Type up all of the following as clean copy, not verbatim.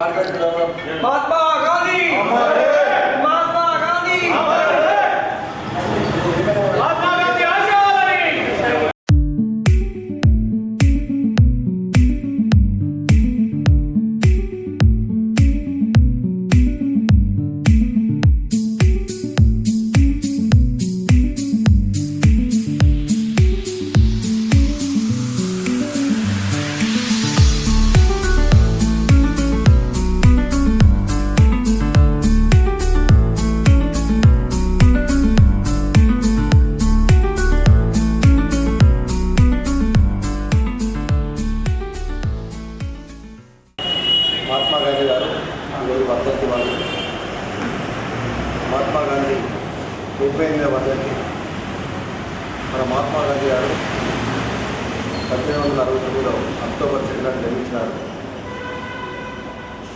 महात्मा गांधी महात्मा गांधी महात्मा गांधी आशावादी। महात्मा गांधी गारू वर्धंति वाले महात्मा गांधी 78వ वर्धंति మన महात्मा गांधी గారు 1869లో అక్టోబర్ 2న జన్మించారు.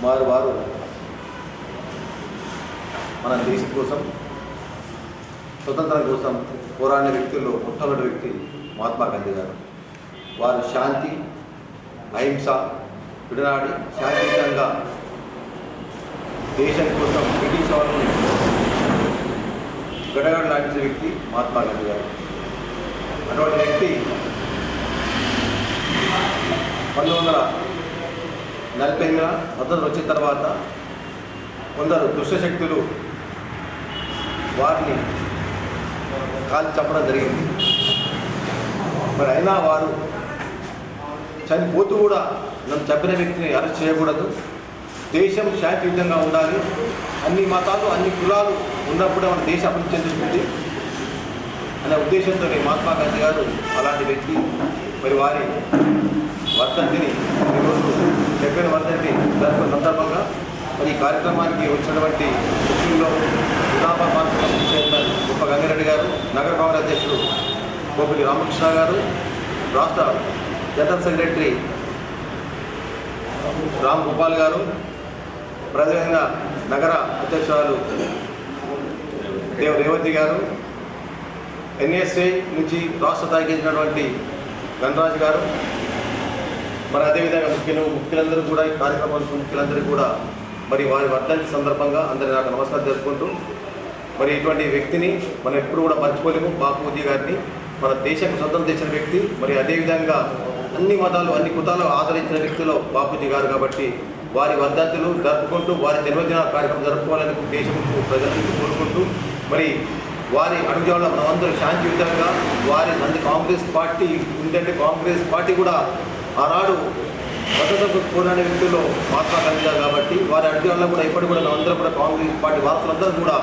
వారు మన దేశం కోసం స్వతంత్రం కోసం పోరాడిన వ్యక్తుల్లో మొట్టమొదటి వ్యక్తి మహాత్మా గాంధీ గారు. వారు శాంతి అహింస విడనాడి శాంతియుతంగా దేశం కోసం బ్రిటిష్ వాళ్ళని గడగడలాంటి వ్యక్తి మహాత్మా గాంధీ గారు. అటువంటి వ్యక్తి 1948 స్వతంత్రం వచ్చిన తర్వాత కొందరు దుష్టశక్తులు వారిని కాల్చి చంపడం జరిగింది. మరి అయినా వారు చనిపోతూ కూడా నన్ను చంపిన వ్యక్తిని అరెస్ట్ చేయకూడదు, దేశం శాంతియుతంగా ఉండాలి, అన్ని మతాలు అన్ని కులాలు ఉన్నప్పుడే మన దేశం అభివృద్ధి చెందుతుంది అనే ఉద్దేశంతో మహాత్మా గాంధీ గారు అలాంటి వ్యక్తి. మరి వారి వర్ధంతిని ఈరోజు 70వ వర్ధంతి జరుపుకున్న సందర్భంగా మరి ఈ కార్యక్రమానికి వచ్చినటువంటి ముఖ్యుల్లో నిజామాబాద్ మార్కెట్ చైర్మన్ గొప్ప గంగారెడ్డి గారు, నగర కాంగ్రెస్ అధ్యక్షుడు కోపిలి రామకృష్ణ గారు, రాష్ట్ర జనరల్ సెక్రటరీ రామ్ గోపాల్ గారు, ప్రధానంగా నగర అధ్యక్షురాలు రేవతి గారు, ఎన్ఎస్ఏ నుంచి రాష్ట్ర స్థాయికి ఇచ్చినటువంటి గణరాజు గారు, మరి అదేవిధంగా ముఖ్యులందరూ కూడా ఈ కార్యక్రమానికి ముఖ్యులందరూ కూడా మరి వారి వర్ధంతి సందర్భంగా అందరి నాకు నమస్కారం జరుపుకుంటూ మరి ఇటువంటి వ్యక్తిని మనం ఎప్పుడు కూడా మర్చిపోలేము. బాపూజీ గారిని మన దేశానికి స్వతంత్రం తెచ్చిన వ్యక్తి, మరి అదేవిధంగా అన్ని మతాలు అన్ని కుతాలు ఆదరించిన వ్యక్తిలో బాపూజీ గారు. కాబట్టి వారి వర్ధంతులు జరుపుకుంటూ వారి జన్మదిన కార్యక్రమం జరుపుకోవాలని దేశంకు ప్రజలకు కోరుకుంటూ మరి వారి అడుగుజాడలో మనమందరూ శాంతియుతంగా వారి కాంగ్రెస్ పార్టీ ఉందంటే కాంగ్రెస్ పార్టీ కూడా ఆనాడు స్వతంత్ర పోరాడే వ్యక్తుల్లో మహాత్మా గాంధీ గారు. కాబట్టి వారి అడుగుజాడలో కూడా ఇప్పటికి కూడా మనమందరం కూడా కాంగ్రెస్ పార్టీ వారసులందరూ కూడా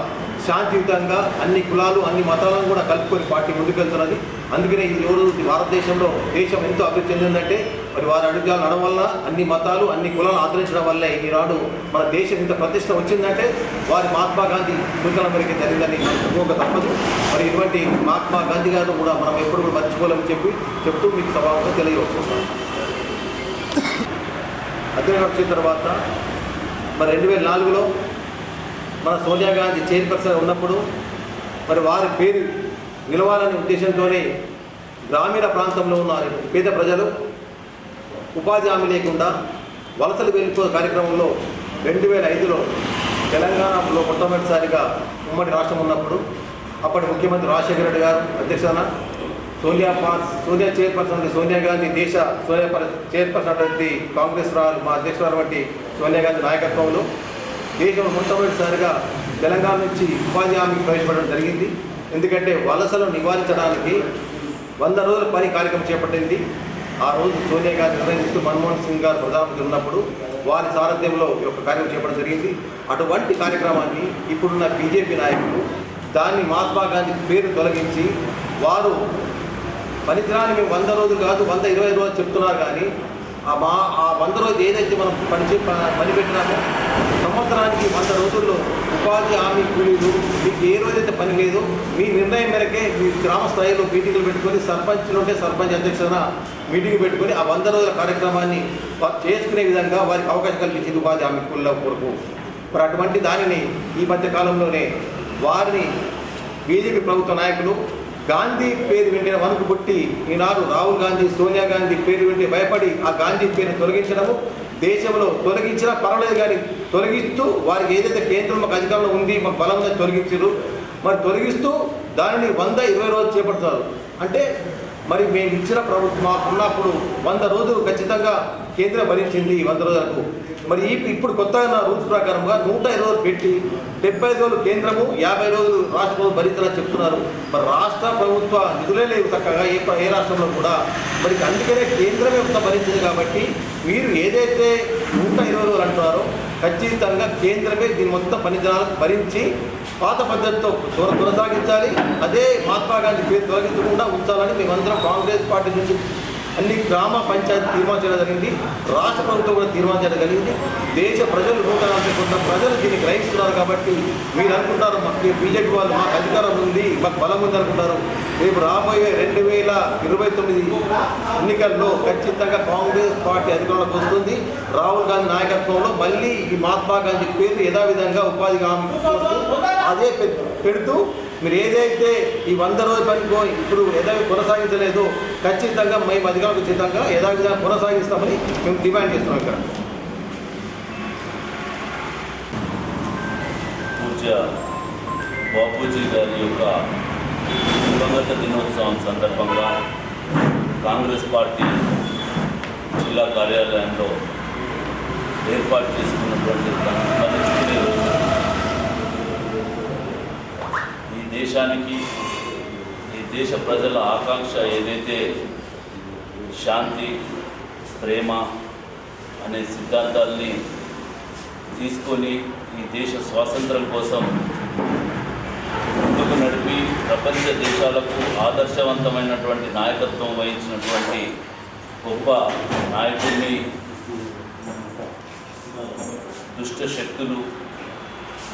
శాంతియుతంగా అన్ని కులాలు అన్ని మతాలను కూడా కలుపుకొని పార్టీ ముందుకెళ్తున్నది. అందుకనే ఈ రోజు భారతదేశంలో దేశం ఎంతో అభివృద్ధి చెందిందంటే మరి వారి అడుగుజాలు నడవడం వల్ల అన్ని మతాలు అన్ని కులాలను ఆదరించడం వల్లే ఈనాడు మన దేశం ఇంత ప్రతిష్ట వచ్చిందంటే వారి మహాత్మా గాంధీ సూచన మేరకు జరిగిందని చెప్పుకోక తప్పదు. మరి ఇటువంటి మహాత్మా గాంధీ గారు కూడా మనం ఎప్పుడు కూడా మర్చిపోలేమని చెప్తూ మీకు సభాగా తెలియవచ్చున్నాను. అధ్యయనం వచ్చిన తర్వాత మరి 2004లో మన సోనియా గాంధీ చైర్పర్సన్ ఉన్నప్పుడు మరి వారి పేరు నిలవాలనే ఉద్దేశంతోనే గ్రామీణ ప్రాంతంలో ఉన్న పేద ప్రజలు ఉపాధి హామీ లేకుండా వలసలు వెళ్ళిపోయే కార్యక్రమంలో 2005లో తెలంగాణలో మొట్టమొదటిసారిగా ఉమ్మడి రాష్ట్రం ఉన్నప్పుడు అప్పటి ముఖ్యమంత్రి రాజశేఖర రెడ్డి గారు అధ్యక్షతన సోనియా చైర్పర్సన్ సోనియా గాంధీ సోనియా చైర్పర్సన్ అటువంటి కాంగ్రెస్ మా అధ్యక్షురాలు వంటి సోనియా గాంధీ నాయకత్వంలో దేశంలో మొట్టమొదటిసారిగా తెలంగాణ నుంచి ఉపాధి హామీ ప్రవేశపెట్టడం జరిగింది. ఎందుకంటే వలసలను నివారించడానికి 100 రోజుల పని కార్యక్రమం చేపట్టింది. ఆ రోజు సోనియా గాంధీ నిర్ణయిస్తూ మన్మోహన్ సింగ్ గారు ప్రధానమంత్రి ఉన్నప్పుడు వారి సారథ్యంలో ఈ యొక్క కార్యక్రమం చేపట్టడం జరిగింది. అటువంటి కార్యక్రమాన్ని ఇప్పుడున్న బీజేపీ నాయకులు దాన్ని మహాత్మా గాంధీ పేరు తొలగించి వారు పనిదినాన్ని మేము 100 రోజులు కాదు 120 రోజులు చెప్తున్నారు. కానీ ఆ 100 రోజులు ఏదైతే మనం పనిపెట్టినామో సంవత్సరానికి 100 రోజుల్లో ఉపాధి హామీ కూలీలు మీకు ఏ రోజైతే పని లేదో మీ నిర్ణయం మేరకే మీ గ్రామ స్థాయిలో మీటింగులు పెట్టుకొని సర్పంచ్లు ఉంటే సర్పంచ్ అధ్యక్షతన మీటింగ్ పెట్టుకొని ఆ 100 రోజుల కార్యక్రమాన్ని చేసుకునే విధంగా వారికి అవకాశం కల్పించింది ఉపాధి హామీ కూలీల కొరకు. మరి అటువంటి దానిని ఈ మధ్య కాలంలోనే వారిని బీజేపీ ప్రభుత్వ నాయకులు గాంధీ పేరు వెంటనే వణుకు పుట్టి ఈనాడు రాహుల్ గాంధీ సోనియా గాంధీ పేరు వెంటనే భయపడి ఆ గాంధీ పేరును తొలగించడము దేశంలో తొలగించినా పర్వాలేదు, కానీ తొలగిస్తూ వారికి ఏదైతే కేంద్రం మాకు అధికారంలో ఉంది, మాకు బలం ఉందని తొలగించారు, మరి తొలగిస్తూ దానిని 120 రోజులు చేపడతారు. అంటే మరి మేము ఇచ్చిన ప్రభుత్వం మాకు ఉన్నప్పుడు 100 రోజులు ఖచ్చితంగా కేంద్రం భరించింది 100 రోజులకు. మరి ఇప్పుడు కొత్తగా రూల్స్ ప్రకారంగా 120 రోజులు పెట్టి 75 రోజులు కేంద్రము 50 రోజులు రాష్ట్ర ప్రభుత్వం భరించాలని చెప్తున్నారు. మరి రాష్ట్ర ప్రభుత్వ నిధులే లేవు చక్కగా ఏ రాష్ట్రంలో కూడా. మరి అందుకనే కేంద్రమే మొత్తం భరించింది. కాబట్టి మీరు ఏదైతే 120 రోజులు అంటున్నారో ఖచ్చితంగా కేంద్రమే దీని మొత్తం పనిదినాలకు భరించి పాత పద్ధతితో కొనసాగించాలి. అదే మహాత్మా గాంధీ పేరు తొలగించకుండా ఉంచాలని మేమందరం కాంగ్రెస్ పార్టీ నుంచి అన్ని గ్రామ పంచాయతీ తీర్మానం చేయడం జరిగింది. రాష్ట్ర ప్రభుత్వం కూడా తీర్మానం చేయడం జరిగింది. దేశ ప్రజలు 140 కోట్ల ప్రజలు దీన్ని గ్రహిస్తున్నారు. కాబట్టి మీరు అనుకుంటారు మాకు బీజేపీ వాళ్ళు మాకు అధికారం ఉంది, మాకు బలం ఉంది అనుకుంటారు. రేపు రాబోయే 2029 ఎన్నికల్లో ఖచ్చితంగా కాంగ్రెస్ పార్టీ అధికారంలోకి వస్తుంది. రాహుల్ గాంధీ నాయకత్వంలో మళ్ళీ ఈ మహాత్మా గాంధీ పేరు యథావిధంగా ఉపాధి హామీ అదే పెడుతూ మీరు ఏదైతే ఈ 100 రోజుల పనికో ఇప్పుడు కొనసాగించలేదో ఖచ్చితంగా మేము అధికారులకు ఖచ్చితంగా యథావిధంగా కొనసాగిస్తామని మేము డిమాండ్ చేస్తున్నాం. ఇక్కడ పూజ్య బాపూజీ గారి యొక్క దివంగత దినోత్సవం సందర్భంగా కాంగ్రెస్ పార్టీ జిల్లా కార్యాలయంలో ఏర్పాటు చేసుకున్నటువంటి స్మరించుకునే రోజు. ఈ దేశానికి, ఈ దేశ ప్రజల ఆకాంక్ష ఏదైతే శాంతి, ప్రేమ అనే సిద్ధాంతాల్ని తీసుకొని ఈ దేశ స్వాతంత్రం కోసం ముందుకు నడిపి ప్రపంచ దేశాలకు ఆదర్శవంతమైనటువంటి నాయకత్వం వహించినటువంటి గొప్ప నాయకుడిని దుష్ట శక్తులు,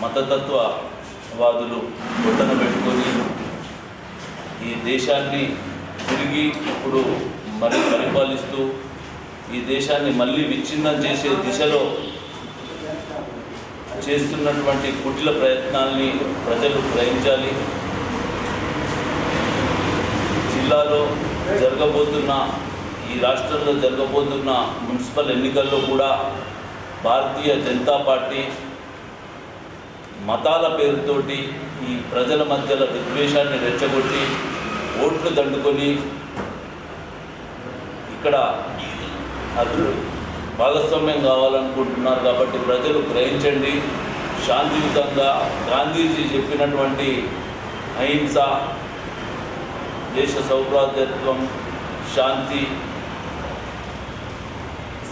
మతతత్వవాదులు పొట్టన పెట్టుకొని ఈ దేశాన్ని తిరిగి ఇప్పుడు పరిపాలిస్తూ ఈ దేశాన్ని మళ్ళీ విచ్ఛిన్నం చేసే దిశలో చేస్తున్నటువంటి కుటిల ప్రయత్నాల్ని ప్రజలు గ్రహించాలి. జిల్లాలో జరగబోతున్న, ఈ రాష్ట్రంలో జరగబోతున్న మున్సిపల్ ఎన్నికల్లో కూడా భారతీయ జనతా పార్టీ మతాల పేరుతోటి ఈ ప్రజల మధ్యలో విద్వేషాన్ని రెచ్చగొట్టి ఓట్లు దండుకొని ఇక్కడ భాగస్వామ్యం కావాలనుకుంటున్నారు. కాబట్టి ప్రజలు గ్రహించండి. శాంతియుతంగా గాంధీజీ చెప్పినటువంటి అహింస, దేశ సౌభ్రాతృత్వం, శాంతి,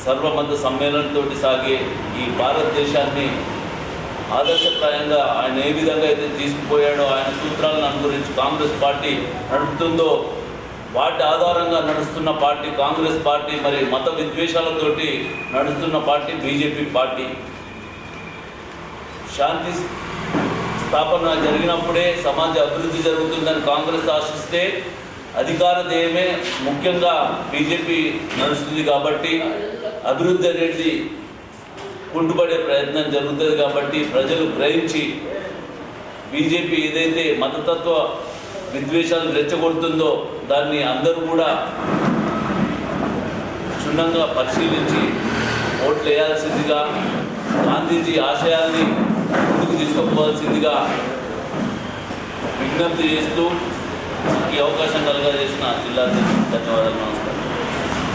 సర్వమత సమ్మేళనంతో సాగే ఈ భారతదేశాన్ని ఆదర్శప్రాయంగా ఆయన ఏ విధంగా అయితే తీసుకుపోయాడో, ఆయన సూత్రాలను అనుసరించి కాంగ్రెస్ పార్టీ నడుపుతుందో వాటి ఆధారంగా నడుస్తున్న పార్టీ కాంగ్రెస్ పార్టీ. మరి మత విద్వేషాలతోటి నడుస్తున్న పార్టీ బీజేపీ పార్టీ. శాంతి స్థాపన జరిగినప్పుడే సమాజ అభివృద్ధి జరుగుతుందని కాంగ్రెస్ ఆశిస్తే అధికార ధ్యేయమే ముఖ్యంగా బీజేపీ నడుస్తుంది. కాబట్టి అభివృద్ధి అనేది కుంటుపడే ప్రయత్నం జరుగుతుంది. కాబట్టి ప్రజలు గ్రహించి బీజేపీ ఏదైతే మతతత్వ విద్వేషాలు రెచ్చగొడుతుందో దాన్ని అందరూ కూడా క్షుణ్ణంగా పరిశీలించి ఓట్లు వేయాల్సిందిగా, గాంధీజీ ఆశయాల్ని ముందుకు తీసుకుపోవాల్సిందిగా విజ్ఞప్తి చేస్తూ ఈ అవకాశం కలగజేసిన జిల్లా ధన్యవాదాలు. నమస్కారం.